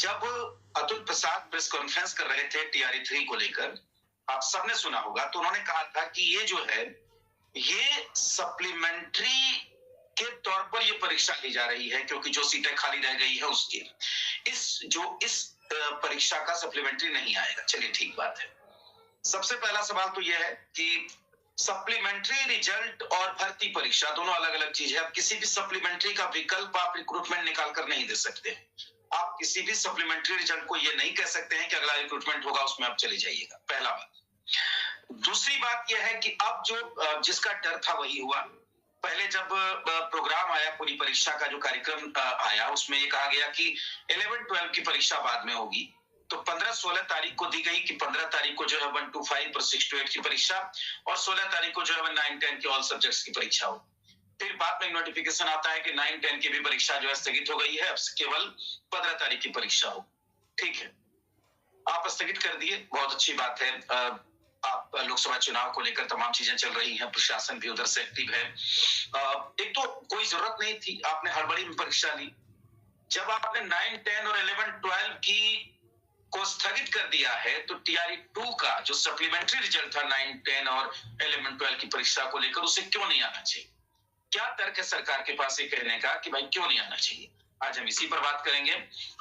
जब Atul Prasad press conference कर रहे थे टीआरई 3 को लेकर, आप सबने सुना होगा, तो उन्होंने कहा था कि ये जो है ये सप्लीमेंट्री के तौर पर ये परीक्षा ली जा रही है, क्योंकि जो सीटें खाली रह गई है उसकी इस परीक्षा का सप्लीमेंट्री नहीं आएगा। चलिए ठीक बात है। सबसे पहला सवाल तो यह है कि सप्लीमेंट्री रिजल्ट और भर्ती परीक्षा दोनों अलग अलग चीज है। आप किसी भी सप्लीमेंट्री का विकल्प आप रिक्रूटमेंट निकाल कर नहीं दे सकते। आप किसी भी सप्लीमेंट्री रिजल्ट को ये नहीं कह सकते हैं कि अगला रिक्रूटमेंट होगा उसमें आप चले जाइएगा। पहला बात। दूसरी बात यह है कि अब जो जिसका डर था वही हुआ। पहले जब प्रोग्राम आया, पूरी परीक्षा का जो कार्यक्रम आया, उसमें ये कहा गया कि 11-12 की परीक्षा बाद में होगी। तो 15-16 तारीख को दी गई कि 15 तारीख को जो है 1 to 5 और 6 to 8 की परीक्षा, और 16 तारीख को जो है 9-10 की ऑल सब्जेक्ट्स की परीक्षा हो। फिर बाद में नोटिफिकेशन आता है कि 9-10 की भी परीक्षा जो है स्थगित हो गई है, अब केवल 15 तारीख की परीक्षा हो। ठीक है, आप स्थगित कर दिए, बहुत अच्छी बात है। आप लोकसभा चुनाव को लेकर तमाम चीजें चल रही हैं, प्रशासन भी उधर से एक्टिव है। एक तो कोई जरूरत नहीं थी, आपने हड़बड़ी में परीक्षा ली। जब आपने 9-10 और 11-12 की को स्थगित कर दिया है, तो टीआरई 2 का जो सप्लीमेंट्री रिजल्ट था 9-10 और 11-12 की परीक्षा को लेकर, उसे क्यों नहीं आना चाहिए? क्या तर्क है सरकार के पास ये कहने का कि भाई क्यों नहीं आना चाहिए? आज हम इसी पर बात करेंगे।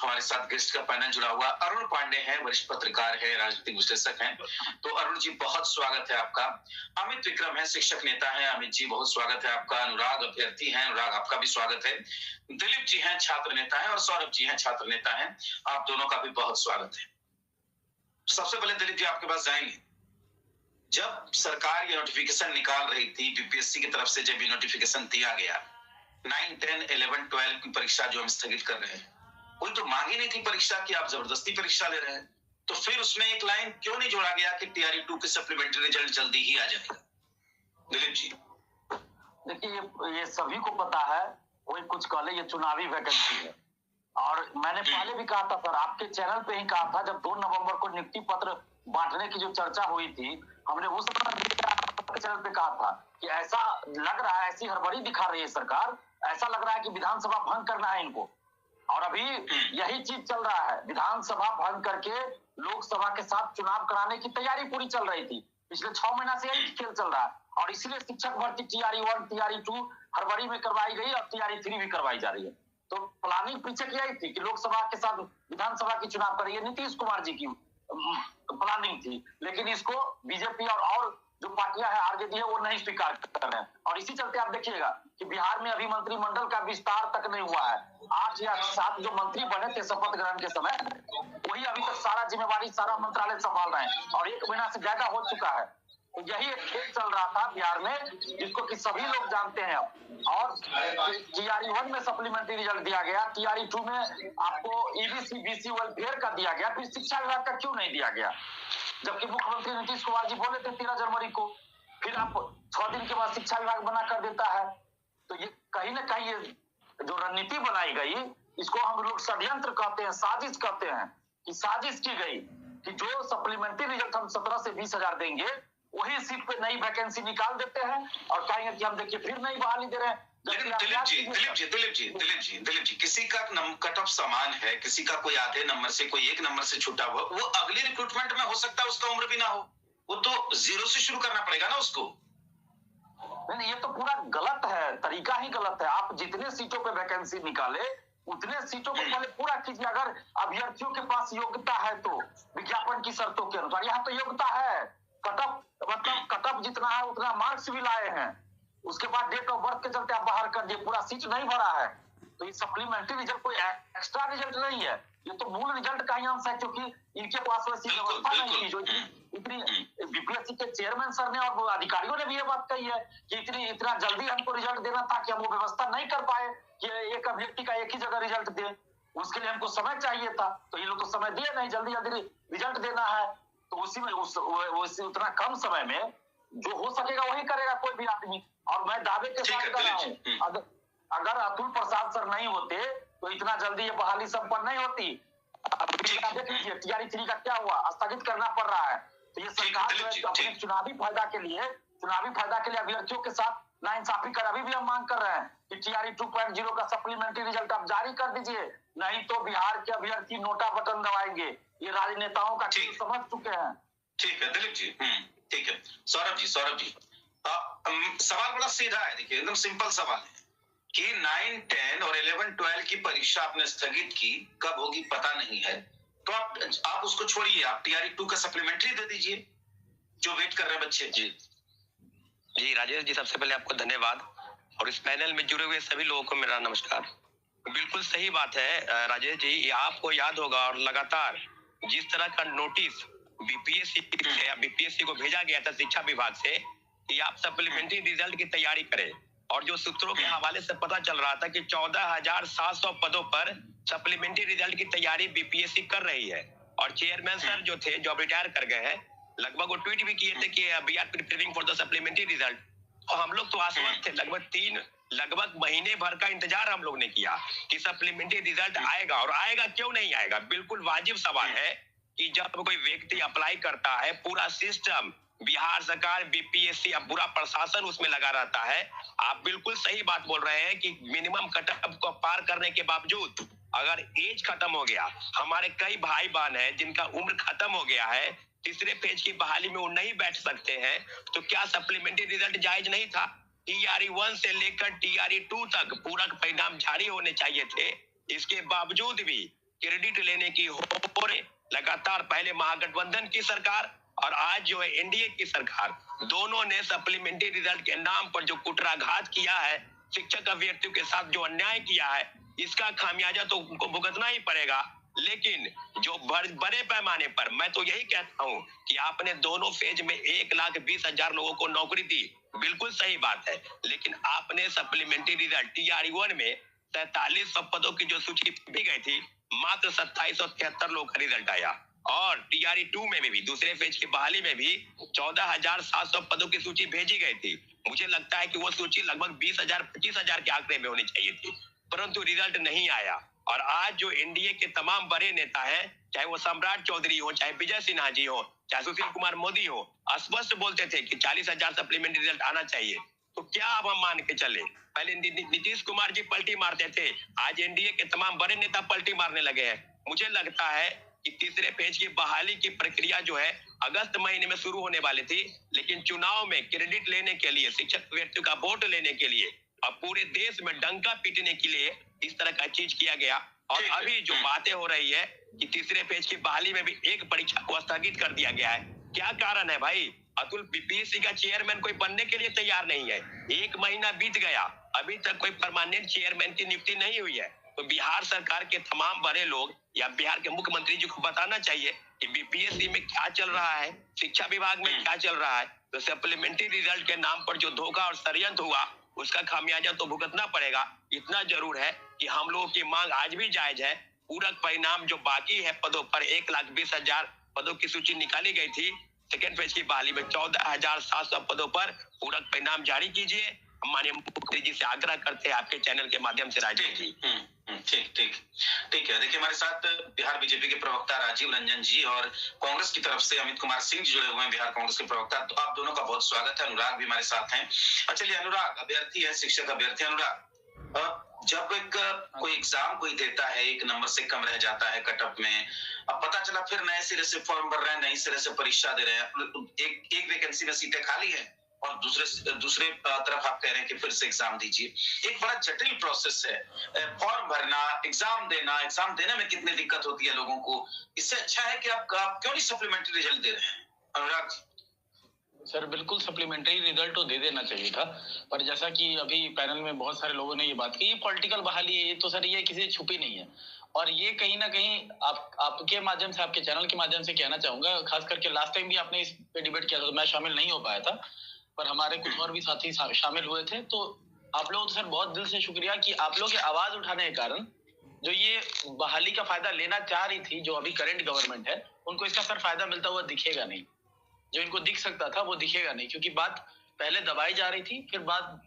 हमारे साथ गेस्ट का पैनल जुड़ा हुआ अरुण पांडे हैं, वरिष्ठ पत्रकार है, राजनीतिक विश्लेषक हैं। तो अरुण जी, बहुत स्वागत है आपका। अमित विक्रम है, शिक्षक नेता है। अमित जी, बहुत स्वागत है आपका। अनुराग अभ्यर्थी हैं, अनुराग आपका भी स्वागत है। दिलीप जी हैं, छात्र नेता हैं, और सौरभ जी हैं, छात्र नेता हैं। आप दोनों का भी बहुत स्वागत है। सबसे पहले दिलीप जी आपके पास जाएंगे। जब सरकार ये नोटिफिकेशन निकाल रही थी, बीपीएससी की तरफ से जब ये नोटिफिकेशन दिया गया 9-10, 11-12 की परीक्षा जो हम स्थगित कर रहे हैं, कोई तो मांग ही नहीं थी परीक्षा की, आप जबरदस्ती परीक्षा ले रहे हैं। तो फिर उसमें एक लाइन क्यों नहीं जोड़ा गया कि टीआरई 2 के सप्लीमेंट्री रिजल्ट जल्दी ही आ जाएगा? दिलीप जी। देखिए, ये सभी को पता है, कोई कुछ कह ये चुनावी वैकेंसी है। और मैंने पहले भी कहा था सर, आपके चैनल पे ही कहा था, जब 2 नवंबर को नियुक्ति पत्र बांटने की जो चर्चा हुई थी, हमने उस चैनल पे कहा था कि ऐसा लग रहा है, ऐसी हड़बड़ी दिखा रही है सरकार, ऐसा लग रहा है कि विधानसभा भंग करना है इनको। और अभी यही चीज चल रहा है, विधानसभा भंग करके लोकसभा के साथ चुनाव कराने की तैयारी पूरी चल रही थी। पिछले 6 महीना से यही खेल चल रहा है, और इसीलिए शिक्षक भर्ती टीआरई 1, टीआरई 2 हड़बड़ी में करवाई गई और टीआरई 3 भी करवाई जा रही है। तो प्लानिंग पीछे की यही थी कि लोकसभा के साथ विधानसभा की चुनाव करिए। नीतीश कुमार जी की प्लानिंग थी, लेकिन इसको बीजेपी और जो पार्टियां हैं आरजेडी है, वो नहीं स्वीकार कर रहे हैं। और इसी चलते आप देखिएगा कि बिहार में अभी मंत्रिमंडल का विस्तार तक नहीं हुआ है। 8 या 7 जो मंत्री बने थे शपथ ग्रहण के समय, वही अभी तक सारा जिम्मेवारी, सारा मंत्रालय संभाल रहे हैं, और 1 महीना से ज्यादा हो चुका है। तो यही एक खेल चल रहा था बिहार में, जिसको कि सभी लोग जानते हैं अब। और टीआरई 1 में सप्लीमेंट्री रिजल्ट दिया गया, टीआरई 2 में आपको ईबीसी बीसी वेलफेयर का दिया गया, फिर शिक्षा विभाग का क्यों नहीं दिया गया? जबकि मुख्यमंत्री नीतीश कुमार जी बोले थे 13 जनवरी को, फिर आप 6 दिन के बाद शिक्षा विभाग बना कर देता है। तो ये कहीं ना कहीं ये जो रणनीति बनाई गई, इसको हम लोग षड्यंत्र कहते हैं, साजिश कहते हैं, कि साजिश की गई कि जो सप्लीमेंट्री रिजल्ट हम 17 से 20 हजार देंगे, वही सीट पे नई वैकेंसी निकाल देते हैं और कहेंगे कि हम देखिए फिर नई बहाली दे रहे हैं। लेकिन दिलीप जी, किसी का कट ऑफ समान है, किसी का कोई आधे नंबर से, कोई 1 नंबर से छूटा हुआ, वो अगले रिक्रूटमेंट में हो सकता है उसका उम्र भी ना हो, वो तो 0 से शुरू करना पड़ेगा ना उसको। नहीं, ये तो पूरा गलत है, तरीका ही गलत है। आप जितने सीटों पे वैकेंसी निकाले, उतने सीटों को पहले पूरा कीजिए। अगर अभ्यर्थियों के पास योग्यता है तो विज्ञापन की शर्तों के अनुसार, यहाँ तो योग्यता है, कट ऑफ जितना है उतना मार्क्स भी लाए हैं, उसके बाद डेट ऑफ बर्थ के चलते आप बाहर कर दिए, पूरा सीट नहीं भरा है। तो ये सप्लीमेंट्री रिजल्ट कोई एक्स्ट्रा रिजल्ट नहीं है, ये तो मूल रिजल्ट का ही अंश है, क्योंकि इनके पास वैसी व्यवस्था नहीं थी। जो इतनी बीपीएससी के चेयरमैन सर ने और अधिकारियों ने भी ये बात कही है कि इतना जल्दी हमको रिजल्ट देना था कि हम वो व्यवस्था नहीं कर पाए कि एक अभ्यर्थी का एक ही जगह रिजल्ट दे, उसके लिए हमको समय चाहिए था। तो ये लोग तो समय दिए नहीं, जल्दी जल्दी रिजल्ट देना है, तो उसी में उतना कम समय में जो हो सकेगा वही करेगा कोई भी आदमी। और मैं दावे के साथ कर रहा हूँ, अगर अतुल प्रसाद सर नहीं होते तो इतना जल्दी ये बहाली संपन्न नहीं होती। देख लीजिए टीआरई 3 का क्या हुआ, स्थगित करना पड़ रहा है। तो ये सरकार जो है अपने चुनावी फायदा के लिए अभ्यर्थियों के साथ नाइंसाफी कर, अभी भी हम मांग कर रहे हैं कि टीआरई 2.0 का सप्लीमेंट्री रिजल्ट आप जारी कर दीजिए, नहीं तो बिहार के अभ्यर्थी नोटा बटन दबाएंगे। ये राजनेताओं का खेल समझ चुके हैं। ठीक है दिलीप जी, ठीक है। सौरभ जी, सवाल बड़ा सीधा है, देखिए एकदम सिंपल सवाल है कि 9, 10 और 11, 12 की परीक्षा आपने स्थगित की, कब होगी पता नहीं है, तो आप उसको छोड़िए, आप TRE 2 का सप्लीमेंट्री दे दीजिए जो वेट कर रहे हैं बच्चे। जी राजेश जी, सबसे पहले आपको धन्यवाद और इस पैनल में जुड़े हुए सभी लोगों को मेरा नमस्कार। बिल्कुल सही बात है राजेश जी, ये आपको याद होगा और लगातार जिस तरह का नोटिस बीपीएससी को भेजा गया था शिक्षा विभाग से कि आप सप्लीमेंट्री रिजल्ट की तैयारी करें, और जो सूत्रों के हवाले से पता चल रहा था कि 14,700 पदों पर सप्लीमेंट्री रिजल्ट की तैयारी बीपीएससी कर रही है। और चेयरमैन सर जो थे, जो अब रिटायर कर गए हैं, लगभग वो ट्वीट भी किए थे कि we are preparing for the supplementary result. और हम लोग तो आश्वस्त थे, लगभग महीने भर का इंतजार हम लोग ने किया कि सप्लीमेंट्री रिजल्ट आएगा, और आएगा क्यों नहीं आएगा। बिल्कुल वाजिब सवाल है कि जब कोई व्यक्ति अप्लाई करता है, पूरा सिस्टम, बिहार सरकार, बीपीएससी, अब पूरा प्रशासन उसमें लगा रहता है। आप बिल्कुल सही बात बोल रहे हैं कि मिनिमम कटऑफ को पार करने के बावजूद अगर एज खत्म हो गया, हमारे कई भाई बहन है जिनका उम्र खत्म हो गया है, तीसरे पेज की बहाली में वो नहीं बैठ सकते हैं, तो क्या सप्लीमेंट्री रिजल्ट जायज नहीं था? TRE 1 से लेकर TRE 2 तक पूरा परिणाम जारी होने चाहिए थे। इसके बावजूद भी क्रेडिट लेने की हो लगातार पहले महागठबंधन की सरकार और आज जो है एनडीए की सरकार, दोनों ने सप्लीमेंट्री रिजल्ट के नाम पर जो कुटराघात किया है, शिक्षक अभ्यर्थियों के साथ जो अन्याय किया है, इसका खामियाजा तो उनको भुगतना ही पड़ेगा। लेकिन जो बड़े पैमाने पर, मैं तो यही कहता हूं कि आपने दोनों फेज में 1,20,000 लोगों को नौकरी दी, बिल्कुल सही बात है, लेकिन आपने सप्लीमेंट्री रिजल्ट TRE 1 में 4300 पदों की जो सूची दी गई थी, मात्र 2773 लोगों का रिजल्ट आया। और TRE 2 में भी दूसरे फेज की बहाली में भी 14,700 पदों की सूची भेजी गई थी। मुझे लगता है कि वो सूची लगभग 20,000 25,000 के आंकड़े में होनी चाहिए थी, परंतु रिजल्ट नहीं आया। और आज जो एनडीए के तमाम बड़े नेता हैं, चाहे वो सम्राट चौधरी हो, चाहे विजय सिन्हा जी हो, चाहे सुशील कुमार मोदी हो, स्पष्ट बोलते थे कि 40,000 सप्लीमेंट्री रिजल्ट आना चाहिए। तो क्या अब हम मान के चले? पहले नीतीश कुमार जी पलटी मारते थे, आज एनडीए के तमाम बड़े नेता पलटी मारने लगे हैं। मुझे लगता है कि तीसरे पेज की बहाली की प्रक्रिया जो है अगस्त महीने में शुरू होने वाली थी, लेकिन चुनाव में क्रेडिट लेने के लिए, शिक्षक व्यक्तियों का वोट लेने के लिए और पूरे देश में डंका पीटने के लिए इस तरह का चीज किया गया। और अभी जो बातें हो रही है कि तीसरे पेज की बहाली में भी एक परीक्षा को स्थगित कर दिया गया है, क्या कारण है भाई? अतुल बीपीएससी का चेयरमैन कोई बनने के लिए तैयार नहीं है, 1 महीना बीत गया, अभी तक कोई परमानेंट चेयरमैन की नियुक्ति नहीं हुई है। तो बिहार सरकार के तमाम बड़े लोग या बिहार के मुख्यमंत्री जी को बताना चाहिए कि बीपीएससी में क्या चल रहा है, शिक्षा विभाग में क्या चल रहा है। तो सप्लीमेंट्री रिजल्ट के नाम पर जो धोखा और षड्यंत्र हुआ, उसका खामियाजा तो भुगतना पड़ेगा। इतना जरूर है कि हम लोगों की मांग आज भी जायज है। पूरक परिणाम जो बाकी है पदों पर, 1,20,000 पदों की सूची निकाली गई थी, सेकेंड फेज की बहाली में 14,700 पदों पर पूरक परिणाम जारी कीजिए। माननीय मुख्यमंत्री जी से आग्रह करते हैं आपके चैनल के माध्यम से राजेश जी। ठीक है। देखिए हमारे साथ बिहार बीजेपी के प्रवक्ता राजीव रंजन जी और कांग्रेस की तरफ से अमित कुमार सिंह जुड़े हुए हैं, बिहार कांग्रेस के प्रवक्ता। तो आप दोनों का बहुत स्वागत है। अनुराग भी हमारे साथ हैं। चलिए अनुराग अभ्यर्थी है, शिक्षक अभ्यर्थी। अनुराग, जब कोई एग्जाम कोई देता है, 1 नंबर से कम रह जाता है कट ऑफ में, अब पता चला फिर नए सिरे से फॉर्म भर रहे हैं, नई सिरे से परीक्षा दे रहे हैं, एक वैकेंसी में सीटें खाली है और दूसरे तरफ आप कह रहे हैं कि फिर से एग्जाम दीजिए। एक बड़ा जटिल प्रोसेस है फॉर्म भरना, एग्जाम देने में कितनी दिक्कत होती है लोगों को। इससे अच्छा है कि आप क्यों नहीं सप्लीमेंट्री रिजल्ट दे रहे हैं? अनुराग सर, बिल्कुल सप्लीमेंट्री रिजल्ट तो दे देना चाहिए था, पर जैसा कि अभी पैनल में बहुत सारे लोगों ने ये बात की, ये पॉलिटिकल बहाली है, ये तो सर ये किसी से छुपी नहीं है। और ये कहीं ना कहीं आपके माध्यम से, आपके चैनल के माध्यम से कहना चाहूंगा, खास करके लास्ट टाइम भी आपने इस पे डिबेट किया था, तो मैं शामिल नहीं हो पाया था, पर हमारे कुछ और भी साथी शामिल हुए थे। तो आप लोग सर बहुत दिल से शुक्रिया कि आप लोग की आवाज उठाने के कारण जो ये बहाली का फायदा लेना चाह रही थी, जो अभी करंट गवर्नमेंट है, उनको इसका सर फायदा मिलता हुआ दिखेगा नहीं। जो इनको दिख सकता था वो दिखेगा नहीं, क्योंकि बात पहले दबाई जा रही थी, फिर बात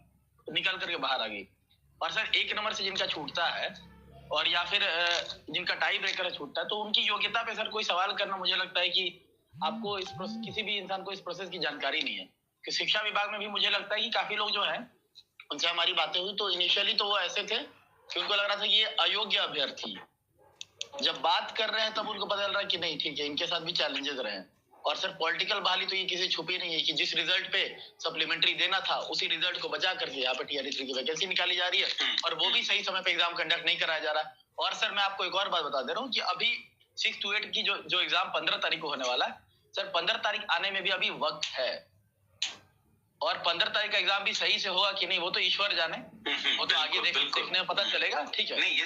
निकल करके बाहर आ गई। और सर 1 नंबर से जिनका छूटता है और या फिर जिनका टाई ब्रेकर छूटता है, तो उनकी योग्यता पे सर कोई सवाल करना, मुझे लगता है कि आपको किसी भी इंसान को इस प्रोसेस की जानकारी नहीं है। कि शिक्षा विभाग में भी मुझे लगता है कि काफी लोग जो है उनसे हमारी बातें हुई, तो इनिशियली तो वो ऐसे थे कि उनको लग रहा था कि ये अयोग्य अभ्यर्थी है, जब बात कर रहे हैं तब उनको पता चल रहा है कि नहीं ठीक है, इनके साथ भी चैलेंजेस रहे हैं। और सर पॉलिटिकल बहाली तो ये किसी छुपी नहीं है कि जिस रिजल्ट पे सप्लीमेंट्री देना था उसी रिजल्ट को बचा करके यहाँ पे टीआरई 3 की वैकेंसी निकाली जा रही है, और वो भी सही समय पे एग्जाम कंडक्ट नहीं कराया जा रहा। और सर मैं आपको एक और बात बता दे रहा हूँ कि अभी 6 to 8 की जो एग्जाम 15 तारीख को होने वाला है सर, 15 तारीख आने में भी अभी वक्त है, और 15 तारीख का एग्जाम भी सही से होगा कि नहीं वो तो ईश्वर जाने, वो तो आगे देखने में पता चलेगा। ठीक है, नहीं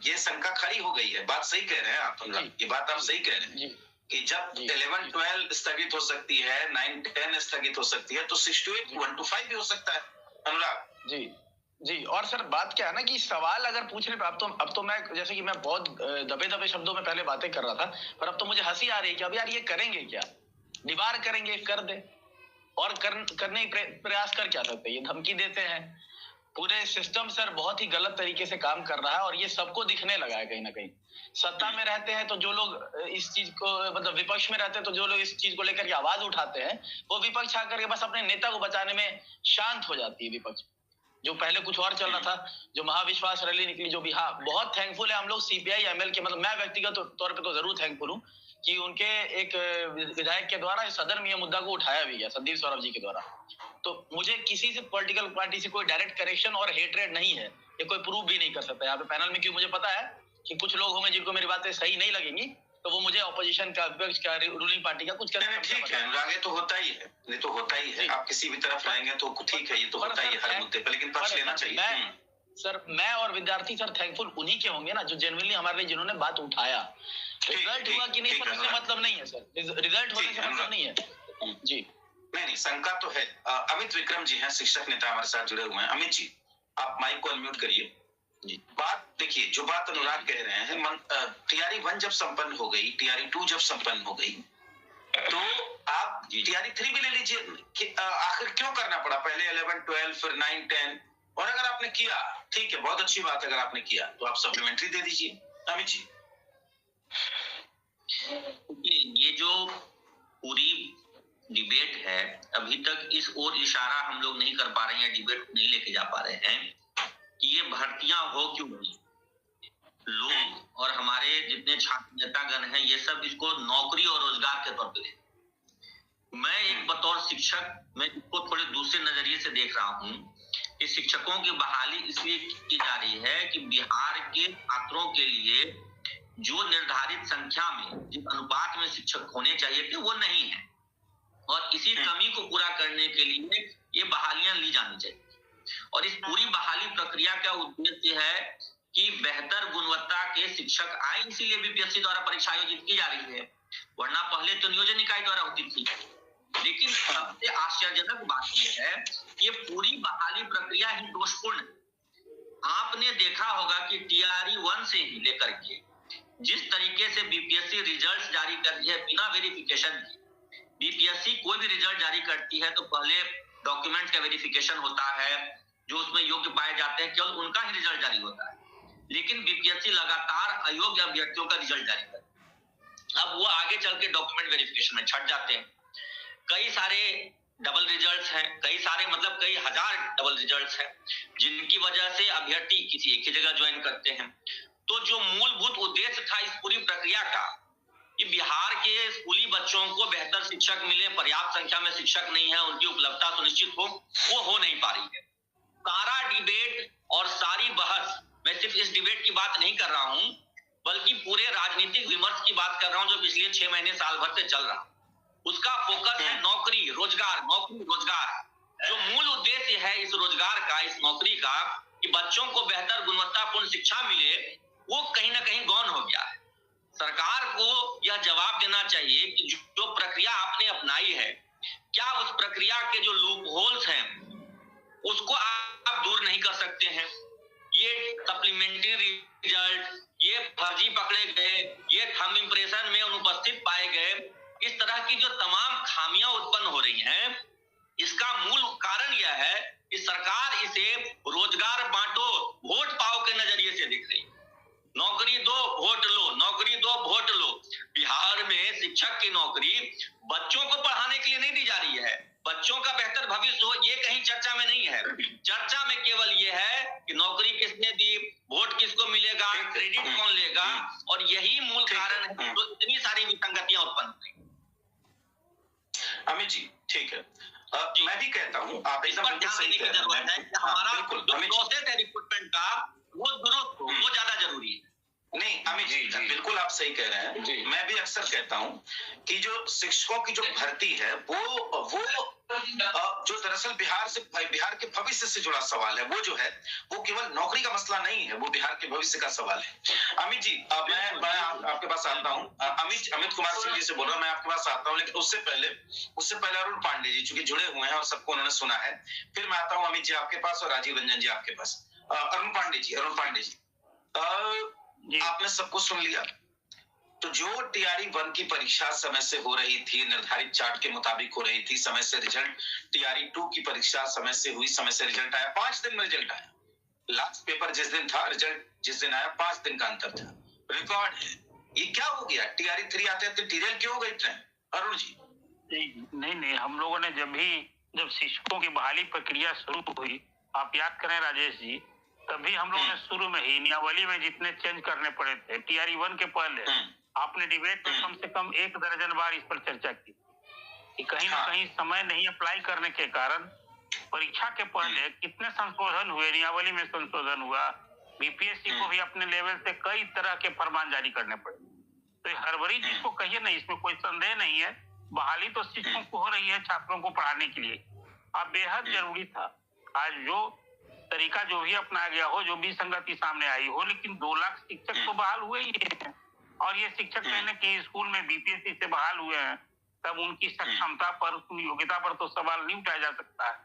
ये शंका खड़ी हो गई है, बात सही कह रहे हैं आप, ये बात आप सही कह रहे हैं कि जब 11-12 स्थगित हो सकती है, 9-10 स्थगित हो सकती है, तो 6 to 8 1 to 5 भी हो सकता है अनुराग जी। जी, और सर बात क्या है ना कि सवाल अगर पूछने पे अब तो मैं जैसे कि मैं बहुत दबे शब्दों में पहले बातें कर रहा था, पर अब तो मुझे हंसी आ रही है कि अब यार ये करेंगे क्या, दीवार करेंगे, कर दे, और करने की प्रयास कर क्या सकते हैं, ये धमकी देते हैं। पूरे सिस्टम सर बहुत ही गलत तरीके से काम कर रहा है, और ये सबको दिखने लगा है कहीं ना कहीं। सत्ता में रहते हैं तो जो लोग इस चीज को मतलब विपक्ष में रहते हैं तो जो लोग इस चीज को लेकर के आवाज उठाते हैं, वो विपक्ष आकर के बस अपने नेता को बचाने में शांत हो जाती है विपक्ष। जो पहले कुछ और चल रहा था, जो महाविश्वास रैली निकली, जो भी, हाँ बहुत थैंकफुल है हम लोग सीपीआई एमएल के, मतलब मैं व्यक्तिगत तौर पे तो जरूर थैंकफुल हूँ कि उनके एक विधायक के द्वारा सदन में यह मुद्दा को उठाया भी गया, संदीप सौरभ जी के द्वारा। तो मुझे किसी से पॉलिटिकल पार्टी से कोई डायरेक्ट कनेक्शन और हेटरेड नहीं है, ये कोई प्रूव भी नहीं कर सकता यहाँ पे पैनल में, क्योंकि मुझे पता है कि कुछ लोग होंगे जिनको मेरी बातें सही नहीं लगेंगी, तो वो मुझे ऑपोजिशन का, विपक्ष का, रूलिंग पार्टी का कुछ करना। ठीक है अनुराग, ये तो होता ही है, ये तो होता ही है, आप किसी भी तरफ लाएंगे तो ठीक है, ये तो होता ही है हर मुद्दे पे, लेकिन पक्ष लेना चाहिए। सर मैं और विद्यार्थी सर थैंकफुल उन्हीं के होंगे ना जो जेन्युइनली हमारे लिए जिन्होंने बात उठाया। रिजल्ट हुआ कि नहीं सर उससे मतलब नहीं है सर, रिजल्ट होने से मतलब नहीं है जी। नहीं शंका तो है। अमित विक्रम जी हैं, शिक्षक नेता हमारे साथ जुड़े हुए हैं। अमित जी आप माइक को अनम्यूट करिए जी। बात देखिए, जो बात अनुराग कह रहे हैं, टीआरई 1 जब संपन्न हो गई, टीआरई 2 जब संपन्न हो गई, तो आप टीआरई 3 भी ले लीजिए। आखिर क्यों करना पड़ा पहले 11-12 फिर 9-10? और अगर आपने किया ठीक है, बहुत अच्छी बात, अगर आपने किया तो आप सप्लीमेंट्री दे दीजिए। अमित जी ये जो पूरी डिबेट है अभी तक इस ओर इशारा हम लोग नहीं कर पा रहे हैं, डिबेट नहीं लेके जा पा रहे हैं कि ये भर्तियां हो क्यों नहीं। लोग और हमारे जितने छात्र नेतागण हैं ये सब इसको नौकरी और रोजगार के तौर पे ले। मैं एक बतौर शिक्षक मैं इसको थोड़े दूसरे नजरिए से देख रहा हूँ कि शिक्षकों की बहाली इसलिए की जा रही है कि बिहार के छात्रों के लिए जो निर्धारित संख्या में जिस अनुपात में शिक्षक होने चाहिए थे वो नहीं है, और इसी कमी को पूरा करने के लिए ये बहालियां ली जानी चाहिए। और इस पूरी बहाली प्रक्रिया का उद्देश्य है कि बेहतर गुणवत्ता के शिक्षक आए, इसीलिए बीपीएससी द्वारा परीक्षा आयोजित की जा रही है, वरना पहले तो नियोजन इकाई द्वारा होती थी। लेकिन सबसे आश्चर्यजनक बात यह है कि ये पूरी बहाली प्रक्रिया ही दोषपूर्ण है। आपने देखा होगा कि टीआरई 1 से ही लेकर के जिस तरीके से बीपीएससी रिजल्ट्स जारी करती है बिना वेरिफिकेशन के, बीपीएससी कोई भी रिजल्ट जारी करती है तो पहले डॉक्यूमेंट का वेरिफिकेशन होता है, जो उसमें योग्य पाए जाते हैं केवल उनका ही रिजल्ट जारी होता है। लेकिन बीपीएससी लगातार अयोग्य अभ्यर्थियों का रिजल्ट जारी करती है। अब वो आगे चल के डॉक्यूमेंट वेरिफिकेशन में छट जाते हैं। कई सारे डबल रिजल्ट्स हैं, कई सारे मतलब कई हजार डबल रिजल्ट्स हैं, जिनकी वजह से अभ्यर्थी किसी एक ही जगह ज्वाइन करते हैं। तो जो मूलभूत उद्देश्य था इस पूरी प्रक्रिया का कि बिहार के स्कूली बच्चों को बेहतर शिक्षक मिले, पर्याप्त संख्या में शिक्षक नहीं है, उनकी उपलब्धता सुनिश्चित हो, वो हो नहीं पा रही है। सारा डिबेट और सारी बहस, मैं सिर्फ इस डिबेट की बात नहीं कर रहा हूं बल्कि पूरे राजनीतिक विमर्श की बात कर रहा हूं जो पिछले 6 महीने साल भर से चल रहा, उसका फोकस है नौकरी रोजगार, नौकरी रोजगार। जो मूल उद्देश्य है इस रोजगार का, इस नौकरी का, कि बच्चों को बेहतर गुणवत्तापूर्ण शिक्षा मिले, वो कहीं ना कहीं गौण हो गया है। सरकार को यह जवाब देना चाहिए कि जो प्रक्रिया आपने अपनाई है, क्या उस प्रक्रिया के जो लूप होल्स हैं उसको आप दूर नहीं कर सकते हैं। ये सप्लीमेंट्री रिजल्ट, ये फर्जी पकड़े गए, ये थंब इंप्रेशन में अनुपस्थित पाए गए, इस तरह की जो तमाम खामियां उत्पन्न हो रही हैं, इसका मूल कारण यह है कि सरकार इसे रोजगार बांटो वोट पाओ के नजरिए से देख रही है। नौकरी दो वोट लो, नौकरी दो वोट लो। बिहार में शिक्षक की नौकरी बच्चों को पढ़ाने के लिए नहीं दी जा रही है, बच्चों का बेहतर भविष्य हो ये कहीं चर्चा में नहीं है। चर्चा में केवल ये है कि नौकरी किसने दी, वोट किसको मिलेगा, क्रेडिट कौन लेगा, और कारण है तो इतनी सारी विसंगतियां उत्पन्न हुई। अमित जी ठीक है, मैं भी कहता हूँ आप इस पर ध्यान देने की जरूरत है कि हमारा जो प्रोसेस है रिक्रूटमेंट का वो दुरुस्त हो, वो ज्यादा जरूरी है। नहीं अमित जी बिल्कुल आप सही कह रहे हैं। मैं भी अक्सर कहता हूं कि जो शिक्षकों की जो भर्ती है वो जो दरअसल बिहार के भविष्य से जुड़ा सवाल है, वो जो है वो केवल नौकरी का मसला नहीं है, वो बिहार के भविष्य का सवाल है। अमित जी मैं आपके पास आता हूँ, अमित कुमार सिंह जी से बोल रहा हूँ, मैं आपके पास आता हूँ, लेकिन उससे पहले अरुण पांडे जी चूंकि जुड़े हुए हैं और सबको उन्होंने सुना है, फिर मैं आता हूँ अमित जी आपके पास और राजीव रंजन जी आपके पास। अरुण पांडे जी आपने सबको सुन लिया, तो जो टीआरई 1 की परीक्षा समय से हो रही थी, निर्धारित चार्ट के मुताबिक हो रही थी, समय से रिजल्ट, टीआरई 2 की परीक्षा समय से हुई, समय से रिजल्ट आया, 5 दिन में रिजल्ट आया। लास्ट पेपर जिस दिन था, रिजल्ट जिस दिन आया, 5 दिन का अंतर था, रिकॉर्ड है। ये क्या हो गया? टीआरई 3 आते थे, टीरियल क्यों हो गई ट्रेन? अरुण जी नहीं, हम लोगों ने जब शिक्षकों की बहाली प्रक्रिया शुरू हुई, आप याद करें राजेश जी, तभी हम लोगों ने शुरू में ही नियमावली में जितने चेंज करने पड़े थे टीआरई 1 के पहले, आपने डिबेट में कम से कम 1 दर्जन बार इस पर चर्चा की कि कहीं ना कहीं समय नहीं अप्लाई करने के कारण परीक्षा के पहले कितने संशोधन हुए, नियमावली में संशोधन हुआ, बीपीएससी को भी अपने लेवल से कई तरह के फरमान जारी करने पड़े। तो ये हड़बड़ी जिसको कहिए ना, इसमें कोई संदेह नहीं है, बहाली तो शिक्षकों को हो रही है छात्रों को पढ़ाने के लिए, अब बेहद जरूरी था। आज जो तरीका जो भी अपनाया गया हो, जो भी संगति सामने आई हो, लेकिन 2 लाख शिक्षक तो बहाल हुए ही हैं, और ये शिक्षक कहीं ना कहीं स्कूल में बीपीएससी से बहाल हुए हैं, तब उनकी सक्षमता पर, उनकी योग्यता पर तो सवाल नहीं उठाया जा सकता है,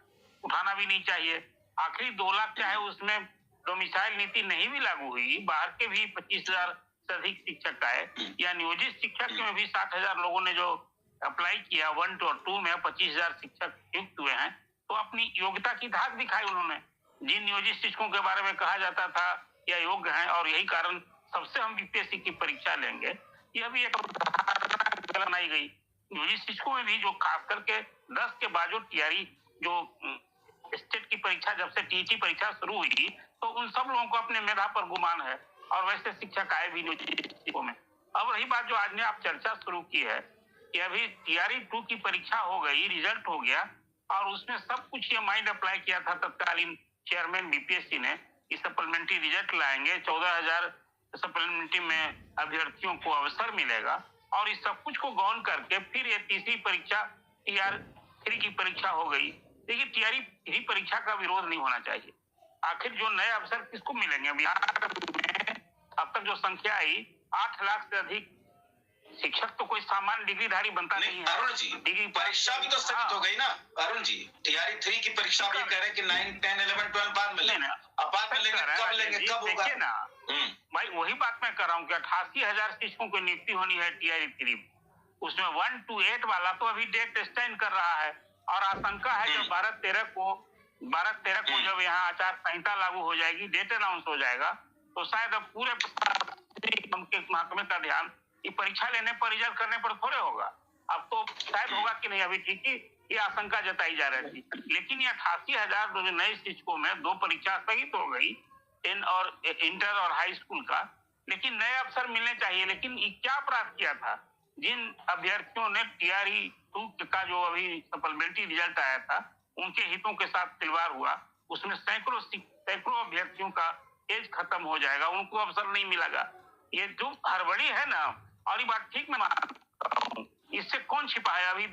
उठाना भी नहीं चाहिए। आखिरी 2 लाख चाहे उसमें डोमिसाइल नीति नहीं भी लागू हुई, बाहर के भी 25,000 से अधिक शिक्षक आए, या नियोजित शिक्षक में भी 60,000 लोगों ने जो अप्लाई किया 1 और 2 में 25,000 शिक्षक नियुक्त हुए हैं, तो अपनी योग्यता की धाक दिखाई उन्होंने। जिन नियोजित शिक्षकों के बारे में कहा जाता था या योग्य हैं और यही कारण सबसे हम बीपीएससी की परीक्षा लेंगे, यह भी एक धारणा बनाई गई। नियोजित शिक्षकों में भी जो खास करके 10 के बाद जो टीआरई जो स्टेट की परीक्षा, जब से टीईटी परीक्षा शुरू हुई, तो उन सब लोगों को अपने मेधा पर गुमान है, और वैसे शिक्षक आए भी नियोजित शिक्षकों में। अब रही बात जो आज ने आप चर्चा शुरू की है कि अभी टीआरई 2 की परीक्षा हो गई, रिजल्ट हो गया, और उसमें सब कुछ ये माइंड अप्लाई किया था तत्कालीन चेयरमैन बीपीएससी ने कि सप्लीमेंट्री रिजल्ट लाएंगे, 14,000 सप्लीमेंट्री में अभ्यर्थियों को अवसर मिलेगा, और इस सब कुछ को गौन करके फिर ये तीसरी परीक्षा टीआरई 3 की परीक्षा हो गई। देखिए टीआरई 3 परीक्षा का विरोध नहीं होना चाहिए, आखिर जो नए अवसर किसको मिलेंगे? बिहार में अब तक जो संख्या आई 8 लाख से अधिक शिक्षक तो कोई सामान्य डिग्रीधारी बनता नहीं है। अरुण जी परीक्षा भी तो स्थगित हो गई ना अरुण जी, टीआरई 3 की परीक्षा भी कह रहे हैं कि 9, 10, 11, 12 बाद में लेंगे, अब बाद में लेंगे, कब लेंगे, कब होगा ना? भाई वही बात मैं कर रहा हूँ कि 88,000 शिक्षकों की नियुक्ति होनी है टीआरई 3, उसमें 1 to 8 वाला तो अभी डेट स्टैंड कर रहा है, और आशंका है जब 12-13 को जब यहाँ आचार संहिता लागू हो जाएगी, डेट अनाउंस हो जाएगा, तो शायद अब पूरे महकमे का ध्यान ये परीक्षा लेने पर, रिजल्ट करने पर थोड़े होगा। अब तो शायद होगा कि नहीं, अभी ठीक ही ये आशंका जताई जा रही थी। लेकिन ये 88,000 जो नए शिक्षकों में 2 परीक्षा स्थगित हो गई, इंटर और हाई स्कूल का, लेकिन नए अवसर मिलने चाहिए। लेकिन क्या अपराध किया था? जिन अभ्यर्थियों ने टीआरई 2 का जो अभी सप्लीमेंट्री रिजल्ट आया था, उनके हितों के साथ खिलवाड़ हुआ, उसमें सैकड़ों अभ्यर्थियों का एज खत्म हो जाएगा, उनको अवसर नहीं मिलेगा। ये जो हड़बड़ी है ना, और ये बात ठीक मैं मानता हूँ, इससे कौन छिपा है? अभी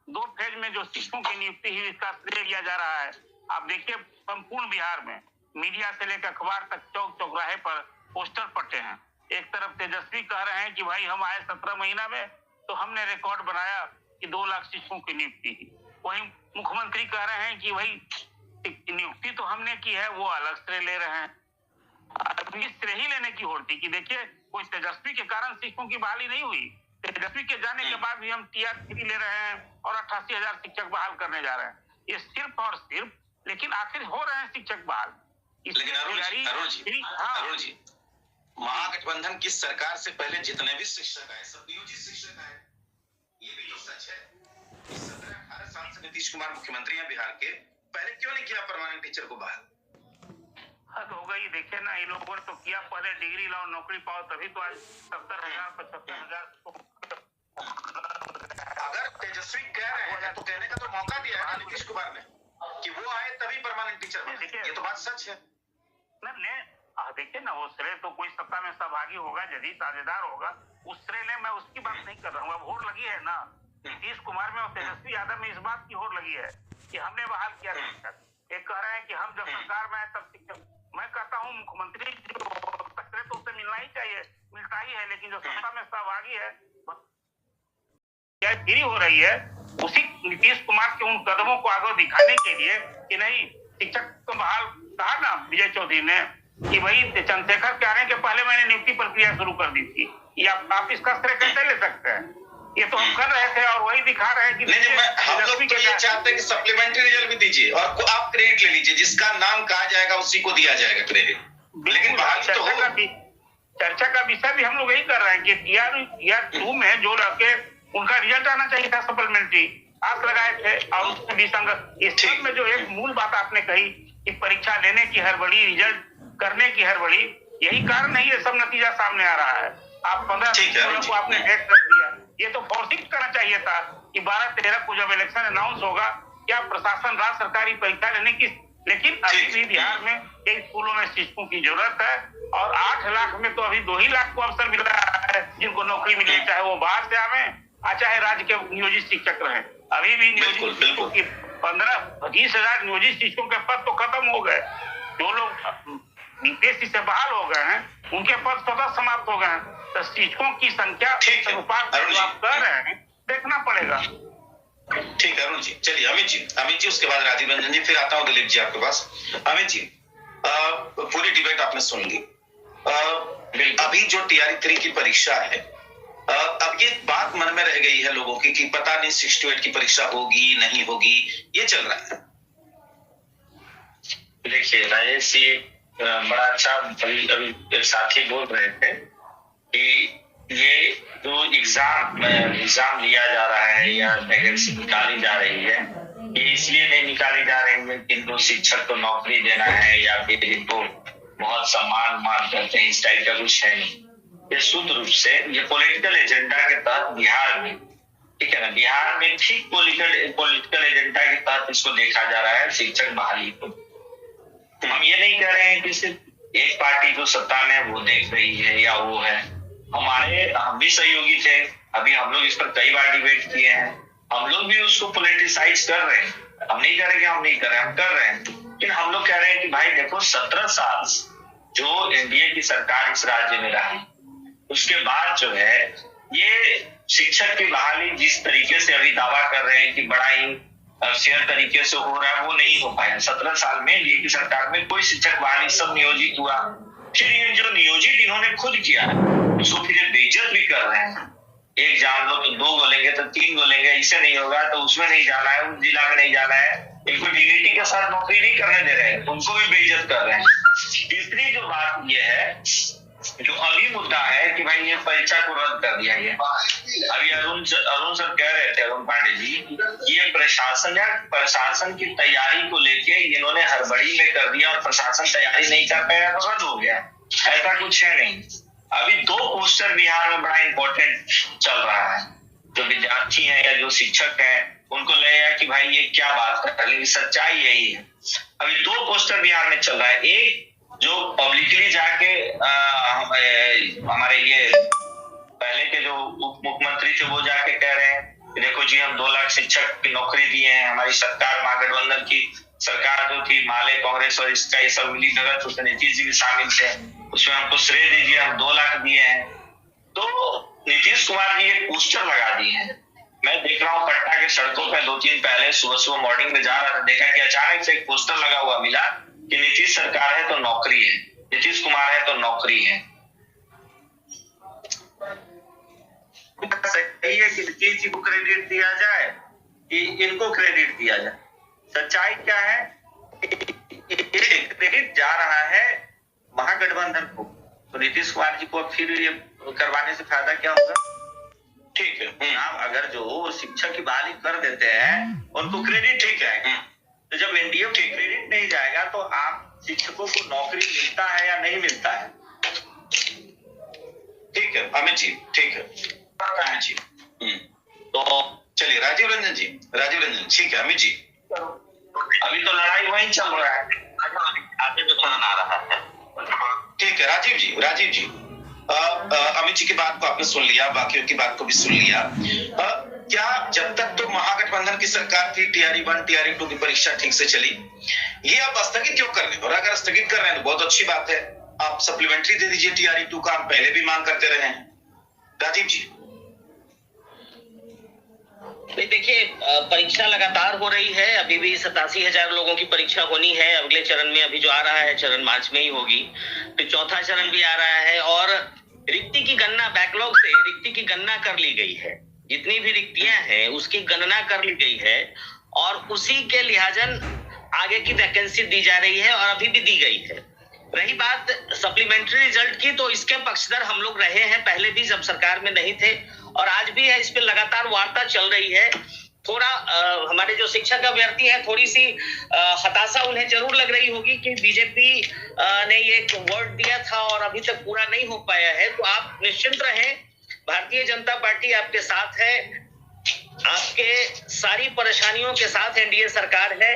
दो फेज में जो शिक्षकों की नियुक्ति हुई, इसका श्रेय लिया जा रहा है। आप देखिए संपूर्ण बिहार में मीडिया से लेकर अखबार तक चौक चौराहे पर पोस्टर पटे हैं। एक तरफ तेजस्वी कह रहे हैं कि भाई हम आए 17 महीना में तो हमने रिकॉर्ड बनाया कि 2 लाख शिक्षकों की नियुक्ति की, वहीं मुख्यमंत्री कह रहे हैं कि भाई नियुक्ति तो हमने की है, वो अलग श्रेय ले रहे हैं। अभी श्रेय ही लेने की होड़ थी कि देखिए कोई तेजस्वी के कारण शिक्षकों की बहाली नहीं हुई, तेजस्वी के जाने के बाद भी हम टीआरई 3 ले रहे हैं और 88,000 शिक्षक बहाल करने जा रहे हैं। ये सिर्फ और सिर्फ, लेकिन आखिर हो रहे हैं शिक्षक बहाल। लेकिन अरुण जी महागठबंधन की सरकार से पहले जितने भी शिक्षक आए, सब नियोजित शिक्षक आए, ये भी तो सच है। 17-18 साल से नीतीश कुमार मुख्यमंत्री हैं बिहार के, पहले क्यों नहीं किया परमानेंट टीचर को बहाल? हद हो गई। देखिए ना, ये लोगों ने तो किया, पहले डिग्री लाओ नौकरी पाओ, तभी तो आज 70,000 75,000। अगर तेजस्वी कह रहे हैं तो कहने का तो मौका दिया है ना नीतीश कुमार ने कि वो आए तभी परमानेंट टीचर बने। ये तो बात सच है। देखिए ना, वो श्रेय तो कोई सत्ता में सहभागी होगा, यदि साझेदार होगा, उस श्रेय ने, मैं उसकी बात नहीं कर रहा हूँ। अब होड़ लगी है ना नीतीश कुमार में और तेजस्वी यादव में, इस बात की होड़ लगी है कि हमने बहाल किया शिक्षक। एक कह रहे हैं कि हम जब सरकार में आए तब शिक्षक। मैं कहता हूँ मुख्यमंत्री जो तो उससे मिलना ही चाहिए, मिलता ही है, लेकिन जो सत्ता में सहभागी है क्या फ्री हो रही है, उसी नीतीश कुमार के उन कदमों को आगे दिखाने के लिए कि नहीं शिक्षक तो बहाल कहा ना विजय चौधरी ने कि भाई चंद्रशेखर कह रहे हैं कि पहले मैंने नियुक्ति प्रक्रिया शुरू कर दी थी। ये आप इसका श्रेय कैसे ले सकते हैं? ये तो हम कर रहे थे और वही दिखा रहे हैं कि नहीं, हम लोग तो ये चाहते हैं कि सप्लीमेंट्री रिजल्ट भी दीजिए और आप क्रेडिट ले लीजिए, जिसका नाम कहा जाएगा उसी को दिया जाएगा क्रेडिट। लेकिन चर्चा का विषय भी हम लोग यही कर रहे हैं कि टीआर 2 में जो लड़के उनका रिजल्ट आना चाहिए था सप्लीमेंट्री, आप लगाए थे और उससे विसंगत। इस सब में जो एक मूल बात आपने कही कि परीक्षा लेने की हड़बड़ी, रिजल्ट करने की हड़बड़ी, यही कारण है ये सब नतीजा सामने आ रहा है। आप 15 को आपने डेट रख दिया, ये तो फोर्सिंग करना चाहिए था कि 12-13 को जब इलेक्शन अनाउंस होगा क्या प्रशासन राज्य सरकारी परीक्षा लेने की। लेकिन अभी भी बिहार में कई स्कूलों में शिक्षकों की जरूरत है और 8 लाख में तो अभी 2 ही लाख को अवसर मिल रहा है जिनको नौकरी मिले, चाहे वो बाहर से आवे चाहे राज्य के नियोजित शिक्षक रहे। अभी भी नियोजित शिक्षकों की 15-20 हजार नियोजित शिक्षकों के पद तो खत्म हो गए। जो लोग बीपीएससी से बहाल हो गए हैं उनके पद स्वतः समाप्त हो गए हैं। तो शिक्षकों की संख्या अनुपात जो आप कर रहे हैं देखना पड़ेगा। ठीक है अरुण जी, चलिए अमित जी उसके बाद राजीव रंजन जी, फिर आता हूँ दिलीप जी आपके पास। अमित जी, पूरी डिबेट आपने सुन ली। अभी जो टीआरई 3 की परीक्षा है, अब ये बात मन में रह गई है लोगों की कि पता नहीं 6 to 8 की परीक्षा होगी नहीं होगी, ये चल रहा है। देखिए राजेश जी, बड़ा अच्छा अभी एक साथी बोल रहे थे कि ये जो एग्जाम लिया जा रहा है या वैकेंसी निकाली जा रही है, ये इसलिए नहीं निकाली जा रही है कि इनको शिक्षक को नौकरी देना है या फिर इनको बहुत सम्मान मान करते हैं, इस टाइप का कुछ है नहीं। ये शुद्ध रूप से ये पॉलिटिकल एजेंडा के तहत बिहार में, ठीक है ना, बिहार में ठीक पॉलिटिकल एजेंडा के तहत इसको देखा जा रहा है शिक्षक बहाली को। हम ये नहीं कह रहे हैं कि सिर्फ एक पार्टी जो सत्ता में है वो देख रही है या वो है। हम भी सहयोगी थे, अभी हम लोग इस पर कई बार डिबेट किए हैं, हम लोग भी उसको पॉलिटिसाइज कर रहे हैं। हम नहीं कह रहे कि हम नहीं कर रहे, हम कर रहे हैं, लेकिन हम लोग कह रहे हैं कि भाई देखो 17 साल जो एनडीए की सरकार इस राज्य में रही, उसके बाद जो है ये शिक्षक की बहाली जिस तरीके से अभी दावा कर रहे हैं कि बड़ा ही फेयर तरीके से हो रहा है, वो नहीं हो पाया। 17 साल में एनडीए की सरकार में कोई शिक्षक बहाली सब नियोजित हुआ, फिर ये जो नियोजित इन्होंने खुद किया उसको फिर बेइज्जत भी कर रहे हैं। एक जान लो तो 2 बोलेंगे तो 3 बोलेंगे, इससे नहीं होगा तो उसमें नहीं जाना है, उस जिला में नहीं जाना है, इनको डिग्निटी के साथ नौकरी नहीं करने दे रहे हैं, उनको भी बेइज्जत कर रहे हैं। तीसरी जो बात ये है, जो अभी मुद्दा है कि भाई ये परीक्षा को रद्द कर दिया गया। अभी अरुण सर कह रहे थे, अरुण पांडे जी, ये प्रशासन की तैयारी को लेके इन्होंने हड़बड़ी में कर दिया और प्रशासन तैयारी नहीं कर पाया तो रद्द हो गया। ऐसा कुछ है नहीं। अभी 2 पोस्टर बिहार में बड़ा इंपॉर्टेंट चल रहा है। जो विद्यार्थी है या जो शिक्षक है उनको लगेगा कि भाई ये क्या बात कर रहे हैं, सच्चाई यही है। अभी 2 पोस्टर बिहार में चल रहा है। एक जो पब्लिकली जाके हमारे ये पहले के जो उप मुख्यमंत्री थे वो जाके कह रहे हैं कि देखो जी हम 2 लाख शिक्षक की नौकरी दिए हैं, हमारी सरकार महागठबंधन की सरकार जो थी, माले कांग्रेस और इसका ये सब मिली भगत, उसमें नीतीश जी भी शामिल थे, उसमें हमको श्रेय दीजिए, हम 2 लाख दिए हैं। तो नीतीश कुमार जी एक पोस्टर लगा दिए हैं। मैं देख रहा हूँ पटना के सड़कों पे 2 दिन पहले सुबह मॉर्निंग में जा रहा था, देखा कि अचानक से एक पोस्टर लगा हुआ मिला कि नीतीश सरकार है तो नौकरी है, नीतीश कुमार है तो नौकरी है। सही है कि नीतीश जी को क्रेडिट दिया जाए कि इनको क्रेडिट दिया जाए। सच्चाई क्या है, क्रेडिट जा रहा है महागठबंधन को, तो नीतीश कुमार जी को फिर ये करवाने से फायदा क्या होगा? ठीक है, आप अगर जो शिक्षक की बहाली कर देते हैं उनको क्रेडिट ठीक है, तो जब एनडीए को क्रेडिट नहीं जाएगा तो आप शिक्षकों को नौकरी मिलता है या नहीं मिलता है। ठीक है अमित जी, ठीक है अमित जी। तो चलिए राजीव रंजन जी, ठीक है अमित जी। अभी तो लड़ाई वही चल रहा है, आगे जो चलन आ रहा है। ठीक है राजीव जी, अमित जी की बात को आपने सुन लिया, बाकियों की बात को भी सुन लिया। क्या जब तक तो महागठबंधन की सरकार थी TRE 1 TRE 2 की परीक्षा ठीक से चली, ये आप स्थगित क्यों कर रहे हैं? और अगर स्थगित कर रहे हैं तो बहुत अच्छी बात है, आप सप्लीमेंट्री दे दीजिए TRE 2 का, हम पहले भी मांग करते रहे हैं। राजीव जी। नहीं देखिए, परीक्षा लगातार हो रही है, अभी भी 87,000 लोगों की परीक्षा होनी है अगले चरण में। अभी जो आ रहा है चरण मार्च में ही होगी, फिर चौथा चरण भी आ रहा है और रिक्ति की गणना, बैकलॉग से रिक्ति की गणना कर ली गई है। जितनी भी रिक्तियां हैं उसकी गणना कर ली गई है और उसी के लिहाजन आगे की वैकेंसी दी जा रही है और अभी भी दी गई है। रही बात सप्लीमेंट्री रिजल्ट की, तो इसके पक्षधर हम लोग रहे हैं, पहले भी जब सरकार में नहीं थे और आज भी है, इस पे लगातार वार्ता चल रही है। थोड़ा हमारे जो शिक्षक अभ्यर्थी हैं, थोड़ी सी हताशा उन्हें जरूर लग रही होगी कि बीजेपी ने ये वर्ड दिया था और अभी तक पूरा नहीं हो पाया है। तो आप निश्चिंत रहें, भारतीय जनता पार्टी आपके साथ है, आपके सारी परेशानियों के साथ एनडीए सरकार है।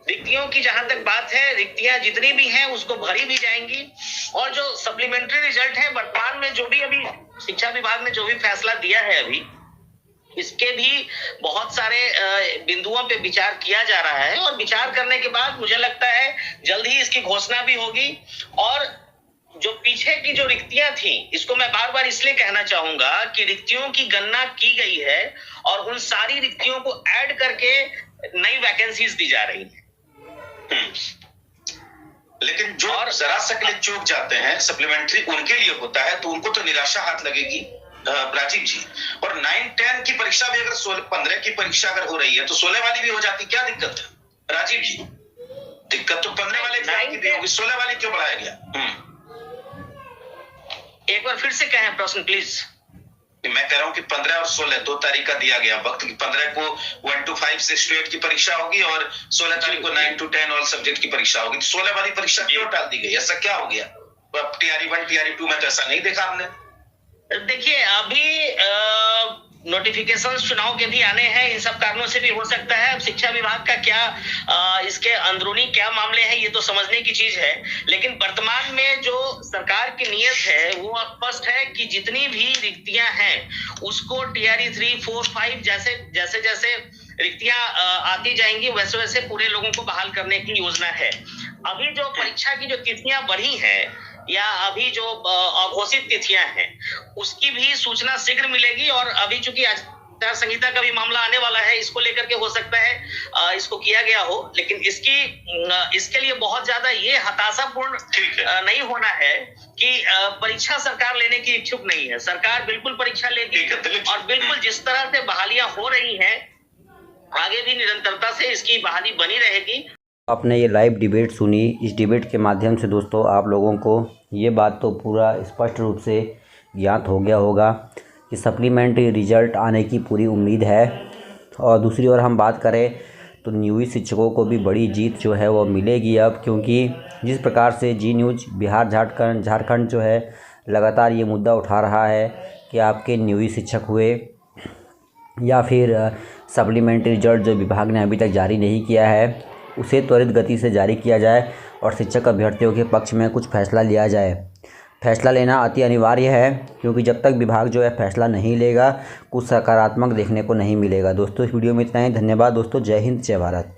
रिक्तियों की जहां तक बात है, रिक्तियां जितनी भी हैं उसको भरी भी जाएंगी और जो सप्लीमेंट्री रिजल्ट है, वर्तमान में जो भी अभी शिक्षा विभाग ने जो भी फैसला दिया है, अभी इसके भी बहुत सारे बिंदुओं पे विचार किया जा रहा है और विचार करने के बाद मुझे लगता है जल्द ही इसकी घोषणा भी होगी। और जो पीछे की जो रिक्तियां थी, इसको मैं बार बार इसलिए कहना चाहूंगा कि रिक्तियों की गणना की गई है और उन सारी रिक्तियों को ऐड करके नई वैकेंसीज दी जा रही है। लेकिन जो जरा सा के लिए चूक जाते हैं, सप्लीमेंट्री उनके लिए होता है, तो उनको तो निराशा हाथ लगेगी राजीव जी। और 9-10 की परीक्षा भी अगर 15 की परीक्षा अगर हो रही है तो 16 वाली भी हो जाती, क्या दिक्कत है राजीव जी? दिक्कत तो 15 वाले की भी होगी, 16 वाली क्यों बढ़ाया गया? एक बार फिर से कहें प्रश्न प्लीज। मैं कह रहा हूं कि 15 और 16 2 तारीख का दिया गया वक्त, 15 को 1 to 5 से स्टेट की परीक्षा होगी और 16 तारीख को 9 to 10 ऑल सब्जेक्ट की परीक्षा होगी। 16 वाली परीक्षा क्यों टाल दी गई? ऐसा क्या हो गया? TRE 1 TRE 2 में तो ऐसा नहीं देखा हमने। देखिए, अभी नोटिफिकेशन चुनाव के भी आने हैं, इन सब कारणों से भी हो सकता है। अब शिक्षा विभाग का क्या इसके अंदरूनी क्या मामले हैं, ये तो समझने की चीज है। लेकिन वर्तमान में जो सरकार की नीयत है वो स्पष्ट है कि जितनी भी रिक्तियां हैं उसको TRE 3, 4, 5 जैसे जैसे रिक्तियां आती जाएंगी वैसे वैसे पूरे लोगों को बहाल करने की योजना है। अभी जो परीक्षा की जो तिथियां बढ़ी हैं या अभी जो अघोषित तिथियां हैं उसकी भी सूचना शीघ्र मिलेगी। और अभी चूंकि आचार संहिता का भी मामला आने वाला है, इसको लेकर के हो सकता है इसको किया गया हो, लेकिन इसके लिए बहुत ज्यादा ये हताशापूर्ण नहीं होना है कि परीक्षा सरकार लेने की इच्छुक नहीं है। सरकार बिल्कुल परीक्षा लेगी और बिल्कुल जिस तरह से बहालियां हो रही हैं आगे भी निरंतरता से इसकी बहाली बनी रहेगी। आपने ये लाइव डिबेट सुनी। इस डिबेट के माध्यम से दोस्तों आप लोगों को ये बात तो पूरा स्पष्ट रूप से ज्ञात हो गया होगा कि सप्लीमेंट्री रिजल्ट आने की पूरी उम्मीद है। और दूसरी ओर हम बात करें तो नियोजित शिक्षकों को भी बड़ी जीत जो है वो मिलेगी अब, क्योंकि जिस प्रकार से जी न्यूज़ बिहार झारखंड जो है लगातार ये मुद्दा उठा रहा है कि आपके नियोजित शिक्षक हुए या फिर सप्लीमेंट्री रिजल्ट जो विभाग ने अभी तक जारी नहीं किया है उसे त्वरित गति से जारी किया जाए और शिक्षक अभ्यर्थियों के पक्ष में कुछ फैसला लिया जाए। फैसला लेना अति अनिवार्य है, क्योंकि जब तक विभाग जो है फैसला नहीं लेगा कुछ सकारात्मक देखने को नहीं मिलेगा। दोस्तों इस वीडियो में इतना ही। धन्यवाद दोस्तों। जय हिंद, जय भारत।